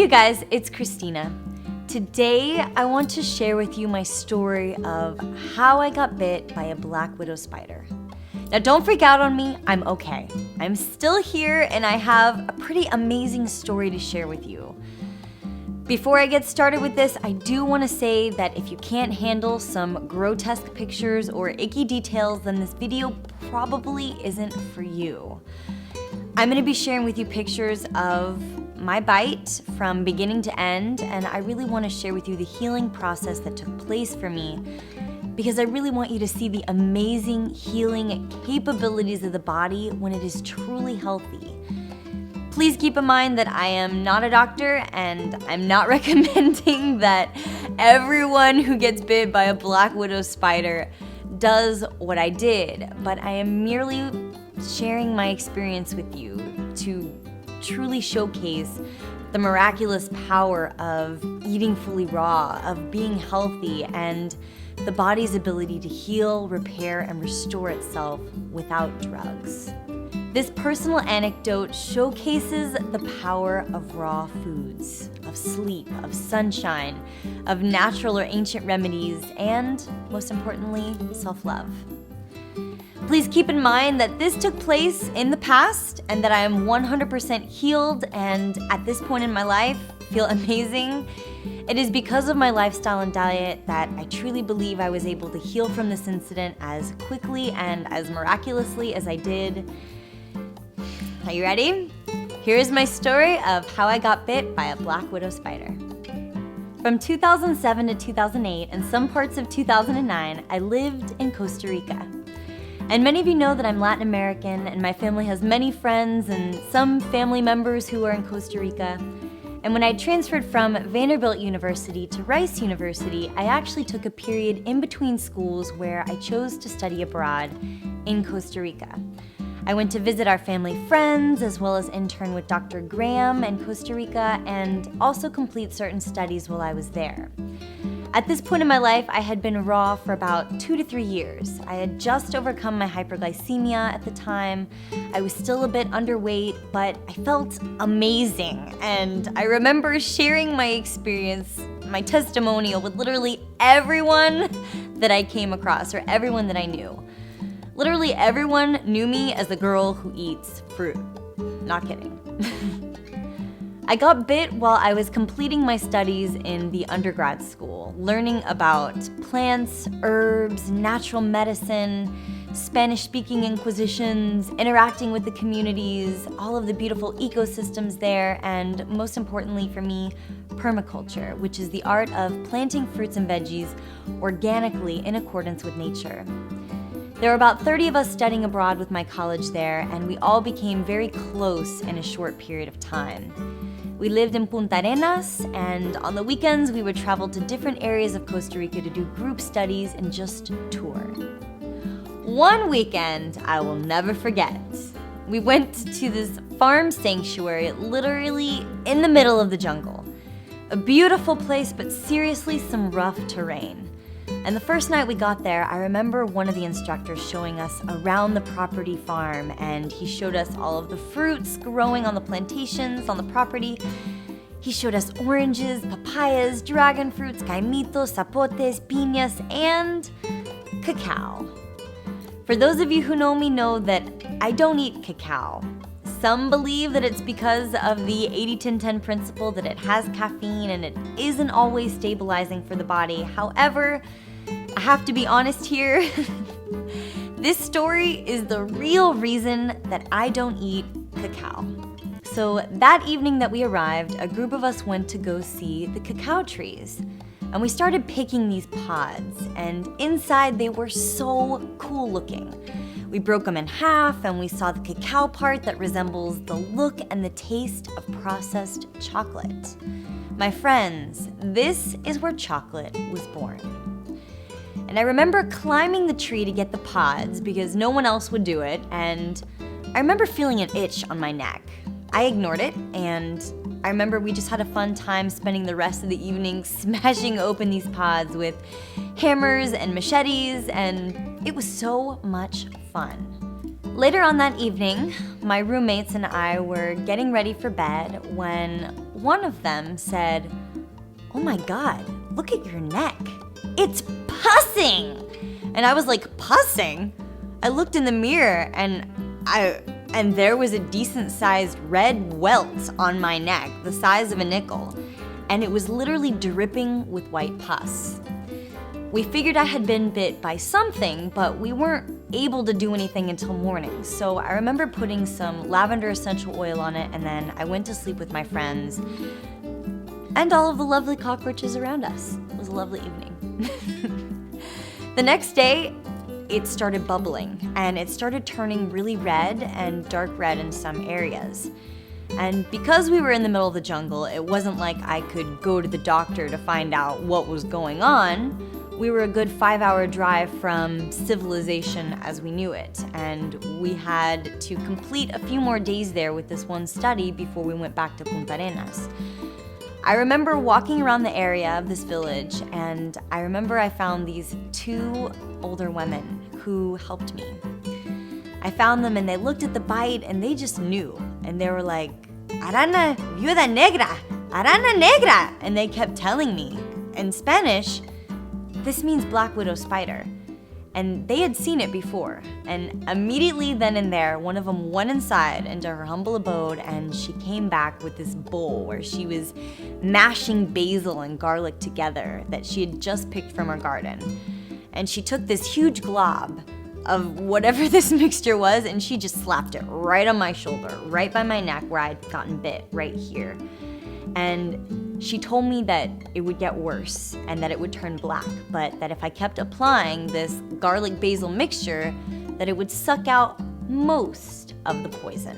you guys, it's Christina. Today, I want to share with you my story of how I got bit by a black widow spider. Now don't freak out on me, I'm okay. I'm still here and I have a pretty amazing story to share with you. Before I get started with this, I do want to say that if you can't handle some grotesque pictures or icky details, then this video probably isn't for you. I'm going to be sharing with you pictures of my bite from beginning to end, and I really want to share with you the healing process that took place for me, because I really want you to see the amazing healing capabilities of the body when it is truly healthy. Please keep in mind that I am not a doctor and I'm not recommending that everyone who gets bit by a black widow spider does what I did, but I am merely sharing my experience with you to truly showcase the miraculous power of eating fully raw, of being healthy, and the body's ability to heal, repair, and restore itself without drugs. This personal anecdote showcases the power of raw foods, of sleep, of sunshine, of natural or ancient remedies, and, most importantly, self-love. Please keep in mind that this took place in the past and that I am 100% healed and at this point in my life feel amazing. It is because of my lifestyle and diet that I truly believe I was able to heal from this incident as quickly and as miraculously as I did. Are you ready? Here is my story of how I got bit by a black widow spider. From 2007 to 2008 and some parts of 2009, I lived in Costa Rica. And many of you know that I'm Latin American and my family has many friends and some family members who are in Costa Rica. And when I transferred from Vanderbilt University to Rice University, I actually took a period in between schools where I chose to study abroad in Costa Rica. I went to visit our family friends as well as intern with Dr. Graham in Costa Rica and also complete certain studies while I was there. At this point in my life, I had been raw for about 2 to 3 years. I had just overcome my hyperglycemia at the time. I was still a bit underweight, but I felt amazing. And I remember sharing my experience, my testimonial with literally everyone that I came across or everyone that I knew. Literally everyone knew me as the girl who eats fruit. Not kidding. I got bit while I was completing my studies in the undergrad school, learning about plants, herbs, natural medicine, Spanish-speaking inquisitions, interacting with the communities, all of the beautiful ecosystems there, and most importantly for me, permaculture, which is the art of planting fruits and veggies organically in accordance with nature. There were about 30 of us studying abroad with my college there, and we all became very close in a short period of time. We lived in Punta Arenas, and on the weekends we would travel to different areas of Costa Rica to do group studies and just tour. One weekend I will never forget. We went to this farm sanctuary literally in the middle of the jungle. A beautiful place, but seriously some rough terrain. And the first night we got there, I remember one of the instructors showing us around the property farm, and he showed us all of the fruits growing on the plantations on the property. He showed us oranges, papayas, dragon fruits, caimitos, zapotes, piñas, and cacao. For those of you who know me know that I don't eat cacao. Some believe that it's because of the 80-10-10 principle, that it has caffeine and it isn't always stabilizing for the body. However, I have to be honest here. This story is the real reason that I don't eat cacao. So that evening that we arrived, a group of us went to go see the cacao trees. And we started picking these pods, and inside they were so cool looking. We broke them in half and we saw the cacao part that resembles the look and the taste of processed chocolate. My friends, this is where chocolate was born. And I remember climbing the tree to get the pods because no one else would do it, and I remember feeling an itch on my neck. I ignored it, and I remember we just had a fun time spending the rest of the evening smashing open these pods with hammers and machetes, and it was so much fun. Later on that evening, my roommates and I were getting ready for bed when one of them said, "Oh my God, look at your neck. It's pussing." And I was like, "Pussing?" I looked in the mirror and there was a decent-sized red welt on my neck, the size of a nickel, and it was literally dripping with white pus. We figured I had been bit by something, but we weren't able to do anything until morning. So I remember putting some lavender essential oil on it, and then I went to sleep with my friends and all of the lovely cockroaches around us. It was a lovely evening. The next day, it started bubbling, and it started turning really red and dark red in some areas. And because we were in the middle of the jungle, it wasn't like I could go to the doctor to find out what was going on. We were a good 5-hour drive from civilization as we knew it, and we had to complete a few more days there with this one study before we went back to Punta Arenas. I remember walking around the area of this village, and I remember I found these 2 older women who helped me. I found them and they looked at the bite and they just knew, and they were like, "Arana viuda negra, arana negra," and they kept telling me. In Spanish, this means black widow spider, and they had seen it before. And immediately then and there, one of them went inside into her humble abode, and she came back with this bowl where she was mashing basil and garlic together that she had just picked from her garden. And she took this huge glob of whatever this mixture was, and she just slapped it right on my shoulder, right by my neck where I'd gotten bit, right here. And she told me that it would get worse and that it would turn black, but that if I kept applying this garlic basil mixture, that it would suck out most of the poison.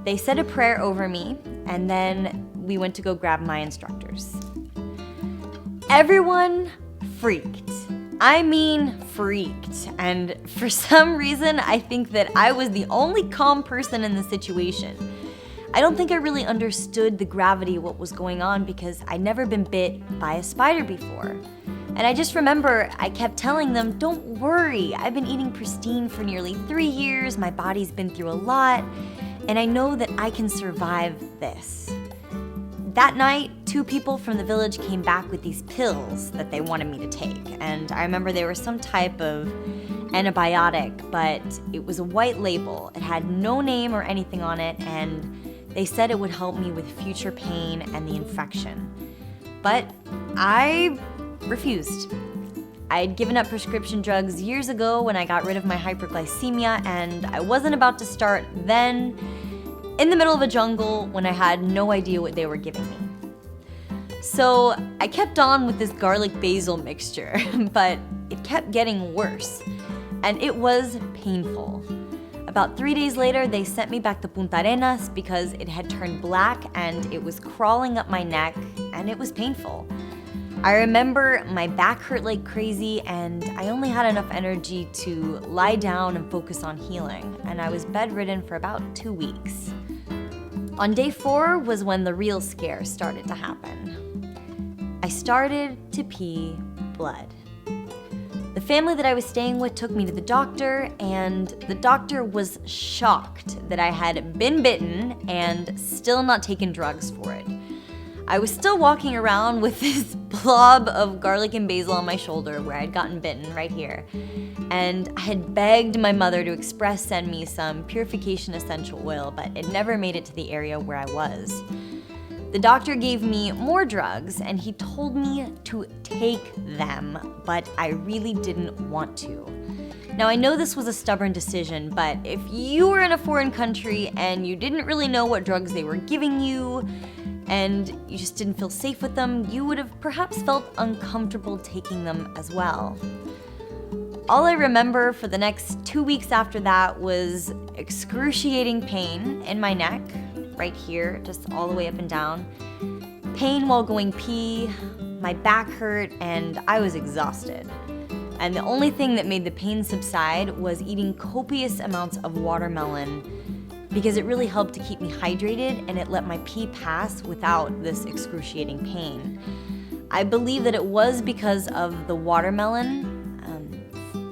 They said a prayer over me, and then we went to go grab my instructors. Everyone freaked. I mean, freaked. And for some reason, I think that I was the only calm person in the situation. I don't think I really understood the gravity of what was going on because I'd never been bit by a spider before. And I just remember I kept telling them, "Don't worry, I've been eating pristine for nearly 3 years, my body's been through a lot, and I know that I can survive this." That night, 2 people from the village came back with these pills that they wanted me to take. And I remember they were some type of antibiotic, but it was a white label. It had no name or anything on it, and they said it would help me with future pain and the infection. But I refused. I had given up prescription drugs years ago when I got rid of my hyperglycemia, and I wasn't about to start then in the middle of a jungle when I had no idea what they were giving me. So I kept on with this garlic basil mixture, but it kept getting worse, and it was painful. About 3 days later, they sent me back to Punta Arenas because it had turned black and it was crawling up my neck, and it was painful. I remember my back hurt like crazy, and I only had enough energy to lie down and focus on healing, and I was bedridden for about 2 weeks. On day 4 was when the real scare started to happen. I started to pee blood. The family that I was staying with took me to the doctor, and the doctor was shocked that I had been bitten and still not taken drugs for it. I was still walking around with this blob of garlic and basil on my shoulder where I'd gotten bitten right here. And I had begged my mother to express send me some purification essential oil, but it never made it to the area where I was. The doctor gave me more drugs, and he told me to take them, but I really didn't want to. Now, I know this was a stubborn decision, but if you were in a foreign country and you didn't really know what drugs they were giving you, and you just didn't feel safe with them, you would have perhaps felt uncomfortable taking them as well. All I remember for the next 2 weeks after that was excruciating pain in my neck, right here, just all the way up and down. Pain while going pee, my back hurt, and I was exhausted. And the only thing that made the pain subside was eating copious amounts of watermelon, because it really helped to keep me hydrated and it let my pee pass without this excruciating pain. I believe that it was because of the watermelon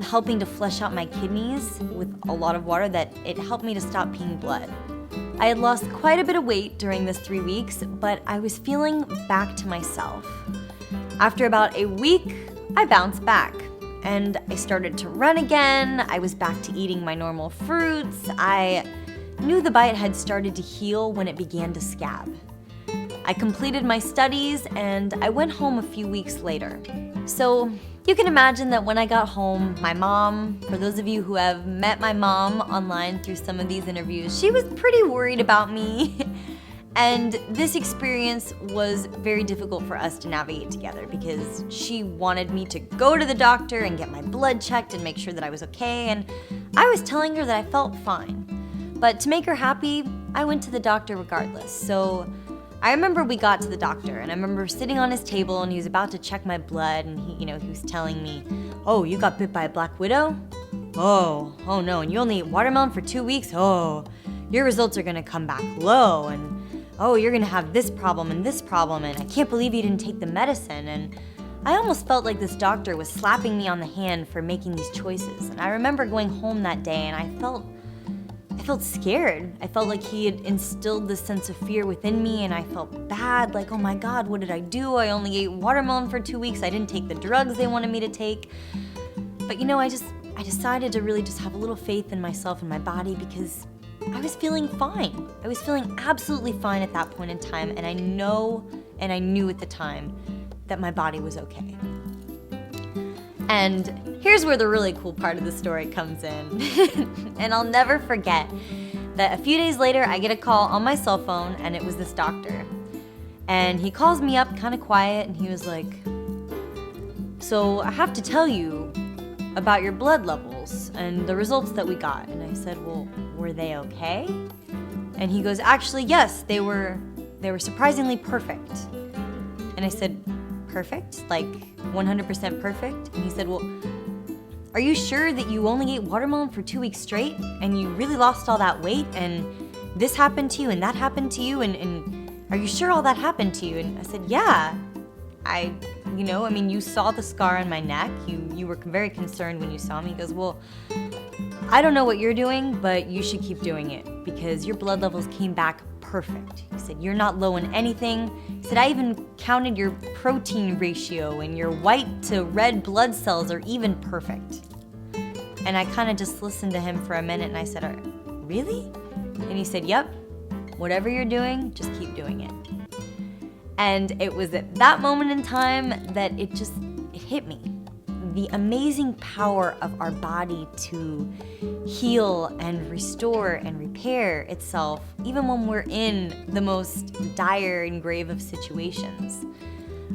helping to flush out my kidneys with a lot of water that it helped me to stop peeing blood. I had lost quite a bit of weight during this 3 weeks, but I was feeling back to myself. After about a week, I bounced back and I started to run again. I was back to eating my normal fruits. I knew the bite had started to heal when it began to scab. I completed my studies and I went home a few weeks later. So you can imagine that when I got home, my mom, for those of you who have met my mom online through some of these interviews, she was pretty worried about me. And this experience was very difficult for us to navigate together because she wanted me to go to the doctor and get my blood checked and make sure that I was okay. And I was telling her that I felt fine. But to make her happy, I went to the doctor regardless. So I remember we got to the doctor and I remember sitting on his table and he was about to check my blood and he was telling me, "Oh, you got bit by a black widow? Oh no, and you only ate watermelon for 2 weeks? Oh, your results are gonna come back low and oh, you're gonna have this problem and I can't believe you didn't take the medicine." And I almost felt like this doctor was slapping me on the hand for making these choices. And I remember going home that day and I felt scared. I felt like he had instilled this sense of fear within me and I felt bad, like, oh my God, what did I do? I only ate watermelon for 2 weeks. I didn't take the drugs they wanted me to take. But I decided to really just have a little faith in myself and my body because I was feeling fine. I was feeling absolutely fine at that point in time, and I knew at the time that my body was okay. And here's where the really cool part of the story comes in. And I'll never forget that a few days later, I get a call on my cell phone, and it was this doctor. And he calls me up kind of quiet, and he was like, "So I have to tell you about your blood levels and the results that we got." And I said, "Well, were they okay?" And he goes, "Actually, yes, they were surprisingly perfect." And I said, "Perfect? Like 100% perfect?" And he said, "Well, are you sure that you only ate watermelon for 2 weeks straight and you really lost all that weight and this happened to you and that happened to you and are you sure all that happened to you?" And I said, "Yeah, you saw the scar on my neck. You were very concerned when you saw me." He goes, "Well, I don't know what you're doing, but you should keep doing it because your blood levels came back perfect." He said, "You're not low in anything." He said, "I even counted your protein ratio and your white to red blood cells are even perfect." And I kind of just listened to him for a minute and I said, "Really?" And he said, "Yep, whatever you're doing, just keep doing it." And it was at that moment in time that it hit me. The amazing power of our body to heal and restore and repair itself, even when we're in the most dire and grave of situations.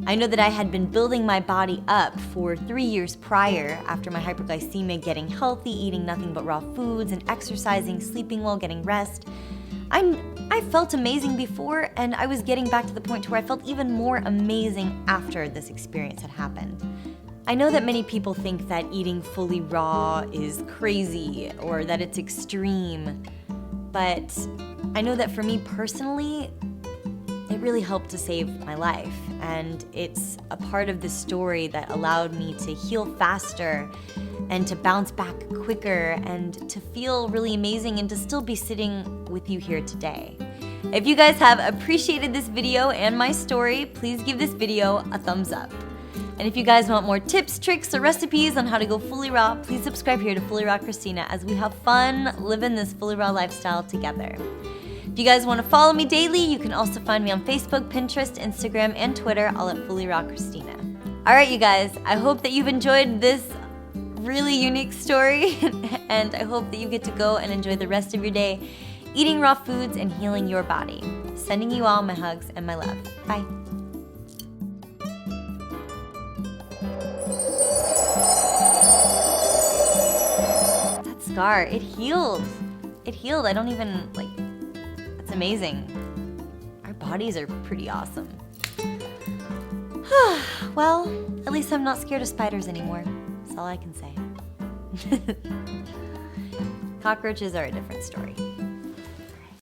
I know that I had been building my body up for 3 years prior after my hyperglycemia, getting healthy, eating nothing but raw foods and exercising, sleeping well, getting rest. I felt amazing before, and I was getting back to the point where I felt even more amazing after this experience had happened. I know that many people think that eating fully raw is crazy or that it's extreme, but I know that for me personally, it really helped to save my life, and it's a part of the story that allowed me to heal faster and to bounce back quicker and to feel really amazing and to still be sitting with you here today. If you guys have appreciated this video and my story, please give this video a thumbs up. And if you guys want more tips, tricks, or recipes on how to go fully raw, please subscribe here to FullyRawKristina as we have fun living this fully raw lifestyle together. If you guys want to follow me daily, you can also find me on Facebook, Pinterest, Instagram, and Twitter, all at FullyRawKristina. All right, you guys, I hope that you've enjoyed this really unique story, and I hope that you get to go and enjoy the rest of your day eating raw foods and healing your body. Sending you all my hugs and my love. Bye. That scar, it healed. It healed. I don't even, that's amazing. Our bodies are pretty awesome. Well, at least I'm not scared of spiders anymore. That's all I can say. Cockroaches are a different story.